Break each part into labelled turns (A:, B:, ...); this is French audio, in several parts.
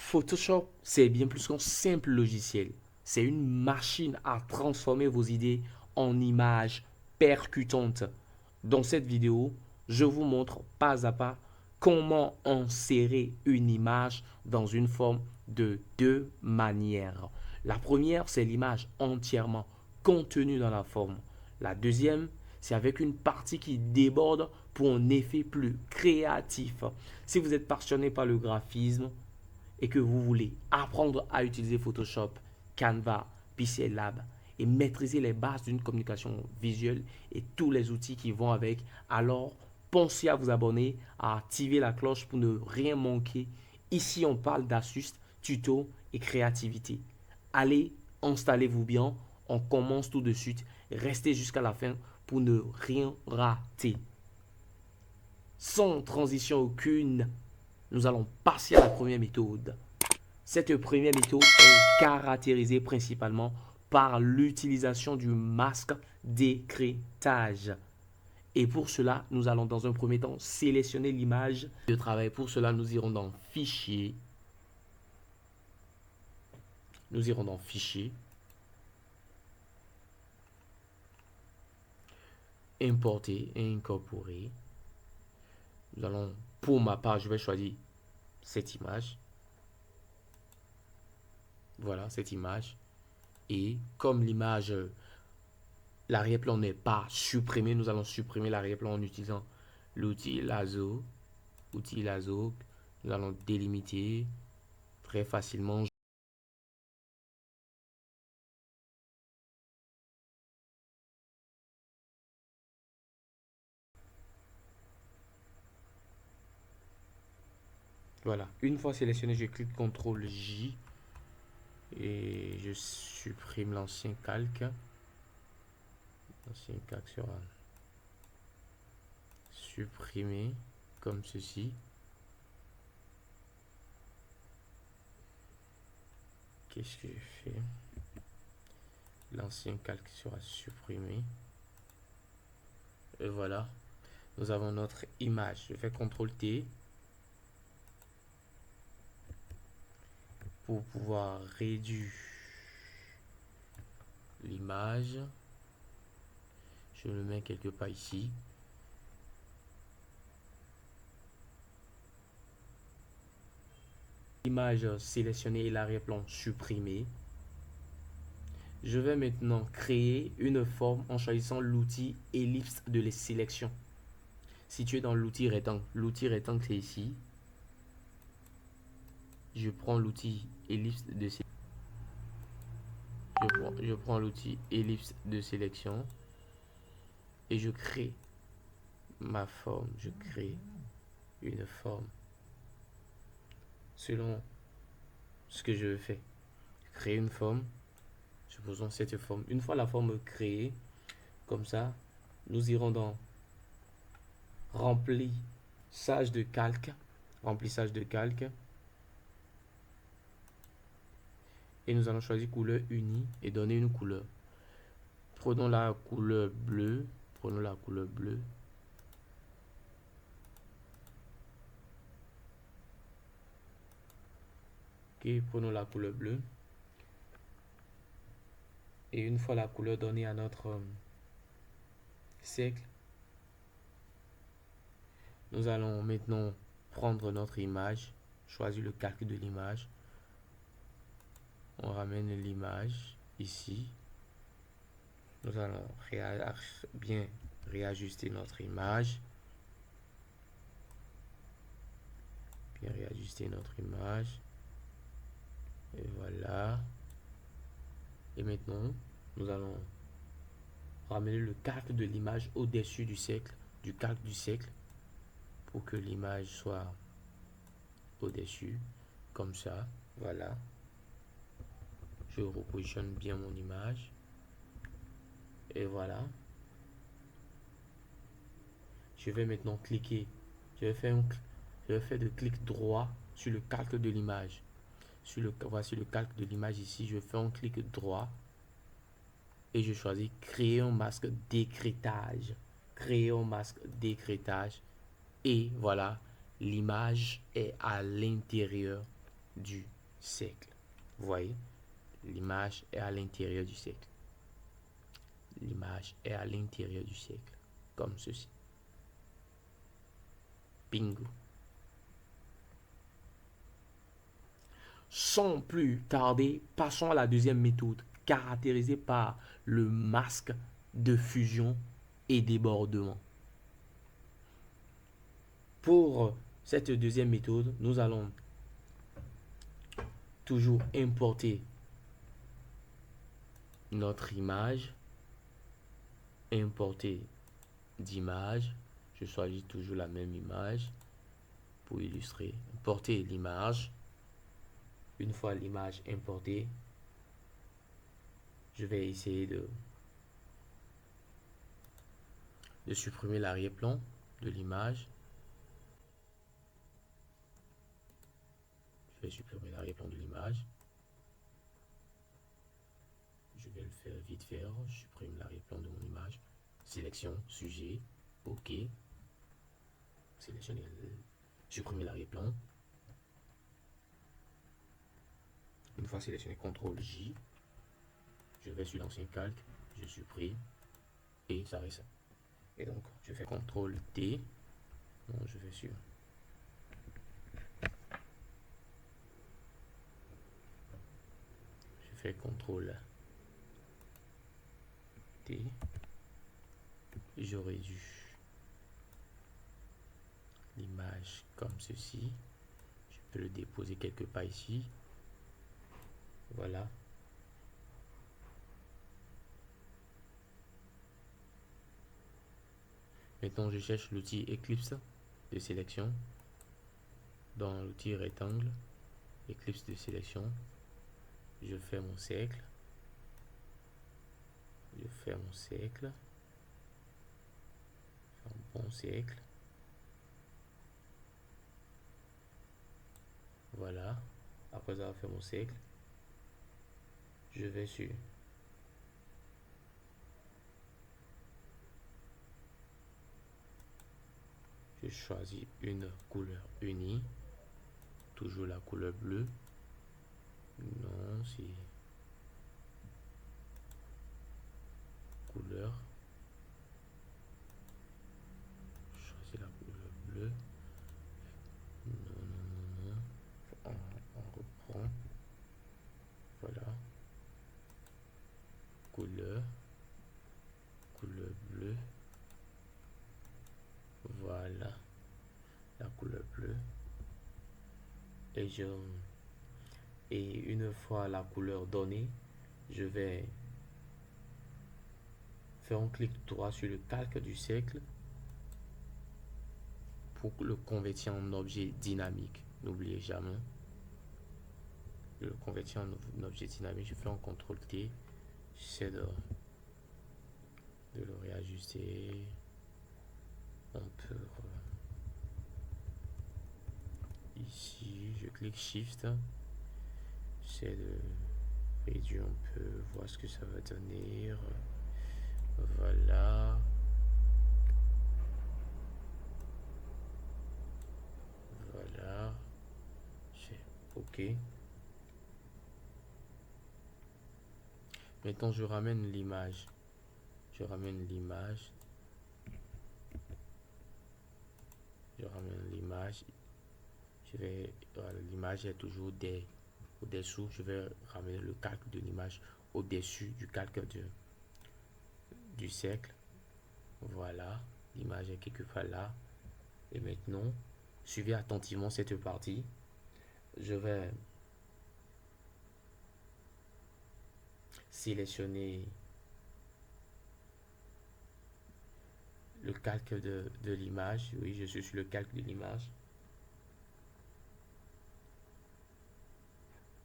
A: Photoshop, c'est bien plus qu'un simple logiciel. C'est une machine à transformer vos idées en images percutantes. Dans cette vidéo, je vous montre pas à pas comment insérer une image dans une forme de deux manières. La première, c'est l'image entièrement contenue dans la forme. La deuxième, c'est avec une partie qui déborde pour un effet plus créatif. Si vous êtes passionné par le graphisme, et que vous voulez apprendre à utiliser Photoshop, Canva, Pixel Lab et maîtriser les bases d'une communication visuelle et tous les outils qui vont avec, alors pensez à vous abonner, à activer la cloche pour ne rien manquer. Ici, on parle d'astuces, tutos et créativité. Allez, installez-vous bien, on commence tout de suite. Restez jusqu'à la fin pour ne rien rater. Sans transition aucune, nous allons passer à la première méthode. Cette première méthode est caractérisée principalement par l'utilisation du masque d'écrêtage. Et pour cela, nous allons dans un premier temps sélectionner l'image de travail. Pour cela, nous irons dans Fichier. Nous irons dans Fichier. Importer et incorporer. Nous allons, pour ma part, je vais choisir cette image. Voilà, cette image. Et comme l'image, l'arrière-plan n'est pas supprimé, nous allons supprimer l'arrière-plan en utilisant l'outil Lasso. Outil Lasso. Nous allons délimiter très facilement. Voilà. Une fois sélectionné, je clique CTRL J et je supprime l'ancien calque. L'ancien calque sera supprimé comme ceci. Qu'est-ce que je fais? L'ancien calque sera supprimé. Et voilà. Nous avons notre image. Je fais CTRL T pour pouvoir réduire l'image. Je le mets quelque part ici. L'image sélectionnée et l'arrière-plan supprimé. Je vais maintenant créer une forme en choisissant l'outil ellipse de les sélections. Situé dans l'outil rectangle c'est ici. Je prends l'outil ellipse de sélection. Je prends l'outil ellipse de sélection et je crée ma forme. Je crée une forme selon ce que je veux faire. Créer une forme. Supposons cette forme. Une fois la forme créée, comme ça, nous irons dans remplissage de calque. Remplissage de calque. Et nous allons choisir couleur unie et donner une couleur. Prenons la couleur bleue. Prenons la couleur bleue. Ok, prenons la couleur bleue. Et une fois la couleur donnée à notre cercle, nous allons maintenant prendre notre image, choisir le calque de l'image. On ramène l'image ici. Nous allons bien réajuster notre image. Bien réajuster notre image. Et voilà. Et maintenant, nous allons ramener le calque de l'image au-dessus du cercle, du calque du cercle, pour que l'image soit au-dessus, comme ça. Voilà. Je repositionne bien mon image. Et voilà. Je vais maintenant cliquer. Je vais faire de clic droit sur le calque de l'image. Voici le calque de l'image ici. Je fais un clic droit et je choisis créer un masque d'écrêtage. Créer un masque d'écrêtage. Et voilà, l'image est à l'intérieur du cercle. Vous voyez, l'image est à l'intérieur du cercle. L'image est à l'intérieur du cercle, comme ceci. Bingo. Sans plus tarder, passons à la deuxième méthode, caractérisée par le masque de fusion et débordement. Pour cette deuxième méthode, nous allons toujours importer notre image, importer d'image. Je choisis toujours la même image pour illustrer. Importer l'image. Une fois l'image importée, je vais essayer de supprimer l'arrière-plan de l'image. Je vais supprimer l'arrière-plan de l'image. Je vais le faire vite faire. Je supprime l'arrière-plan de mon image. Sélection, sujet, OK. Sélectionner, supprimer l'arrière-plan. Une fois sélectionné, CTRL J, je vais sur l'ancien calque, je supprime et ça reste. Et donc, je fais CTRL T. Non, je vais sur. Je fais CTRL T. J'aurais dû l'image comme ceci. Je peux le déposer quelque part ici. Voilà. Maintenant, je cherche l'outil Eclipse de sélection. Dans l'outil rectangle, Eclipse de sélection, je fais mon cercle. Je fais mon cercle. Un bon cercle. Voilà. Après avoir fait mon cercle, je vais sur je choisis une couleur unie, toujours la couleur bleue. Non, c'est couleur. Je choisis la couleur bleue. Non, non, non, non. On reprend. Voilà. Couleur. Couleur bleue. Voilà. La couleur bleue. Et une fois la couleur donnée, je vais faire un clic droit sur le calque du cercle pour le convertir en objet dynamique. N'oubliez jamais de le convertir en objet dynamique. Je fais un CTRL T. J'essaie de le réajuster un peu. Ici, je clique Shift. J'essaie de réduire un peu, voir ce que ça va donner. Voilà. Voilà. OK. Maintenant, je ramène l'image. Je ramène l'image. Je ramène l'image. Je vais. Voilà, l'image est toujours au-dessous. Je vais ramener le calque de l'image au-dessus du calque du cercle. Voilà. L'image est quelque part là. Et maintenant, suivez attentivement cette partie. Je vais sélectionner le calque de l'image. Oui, je suis sur le calque de l'image.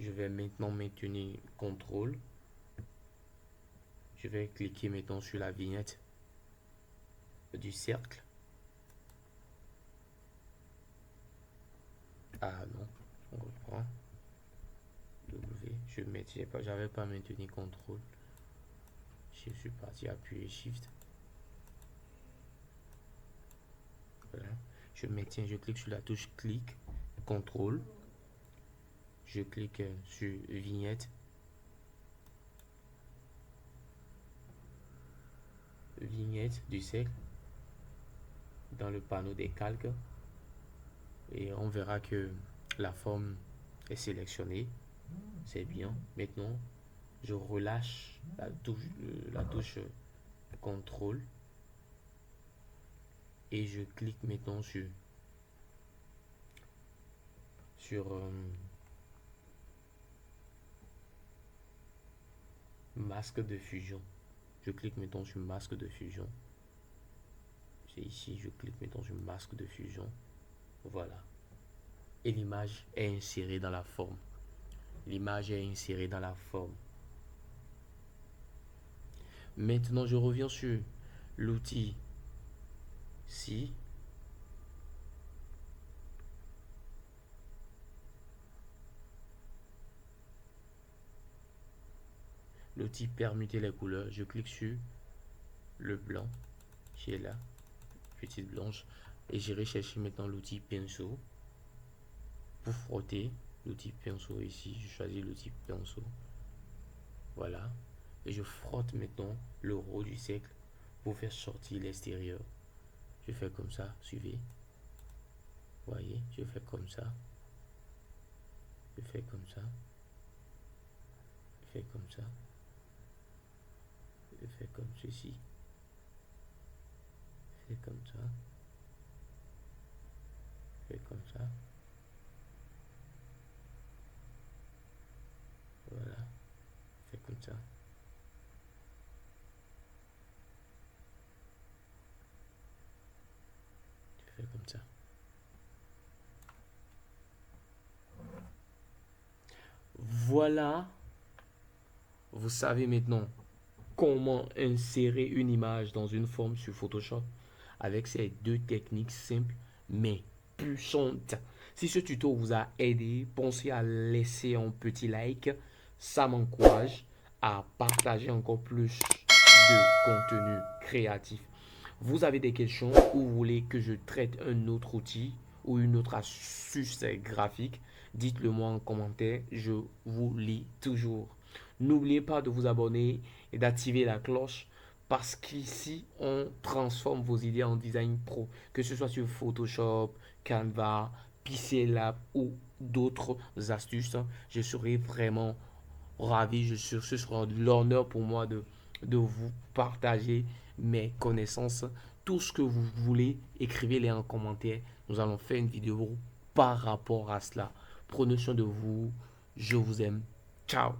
A: Je vais maintenant maintenir CTRL. Je vais cliquer maintenant sur la vignette du cercle. Ah non, on reprend. W, je maintiens pas, j'avais pas maintenu CTRL. Je suis parti appuyer Shift. Voilà. Je maintiens, je clique sur la touche clic, CTRL. Je clique sur vignette. Vignette du cercle dans le panneau des calques. Et on verra que la forme est sélectionnée. C'est bien. Maintenant, je relâche la touche contrôle et je clique maintenant sur masque de fusion. Je clique maintenant sur masque de fusion. C'est ici, je clique maintenant sur masque de fusion. Voilà. Et l'image est insérée dans la forme. L'image est insérée dans la forme. Maintenant, je reviens sur l'outil ci. L'outil permuter les couleurs. Je clique sur le blanc qui est là, petite blanche, et j'irai chercher maintenant l'outil pinceau pour frotter. L'outil pinceau ici, je choisis l'outil pinceau. Voilà. Et je frotte maintenant le haut du cercle pour faire sortir l'extérieur. Je fais comme ça, suivez. Voyez, je fais comme ça. Je fais comme ça. Je fais comme ça. Je fais comme ceci. Je fais comme ça. Je fais comme ça. Voilà. Je fais comme ça. Je fais comme ça. Voilà. Vous savez maintenant comment insérer une image dans une forme sur Photoshop avec ces deux techniques simples mais puissantes. Si ce tuto vous a aidé, pensez à laisser un petit like. Ça m'encourage à partager encore plus de contenu créatif. Vous avez des questions ou vous voulez que je traite un autre outil ou une autre astuce graphique, dites-le moi en commentaire, je vous lis toujours. N'oubliez pas de vous abonner et d'activer la cloche parce qu'ici, on transforme vos idées en design pro, que ce soit sur Photoshop, Canva, Pixellab ou d'autres astuces. Je serai vraiment ravi, ce sera l'honneur pour moi de vous partager mes connaissances. Tout ce que vous voulez, écrivez-les en commentaire. Nous allons faire une vidéo par rapport à cela. Prenez soin de vous. Je vous aime. Ciao.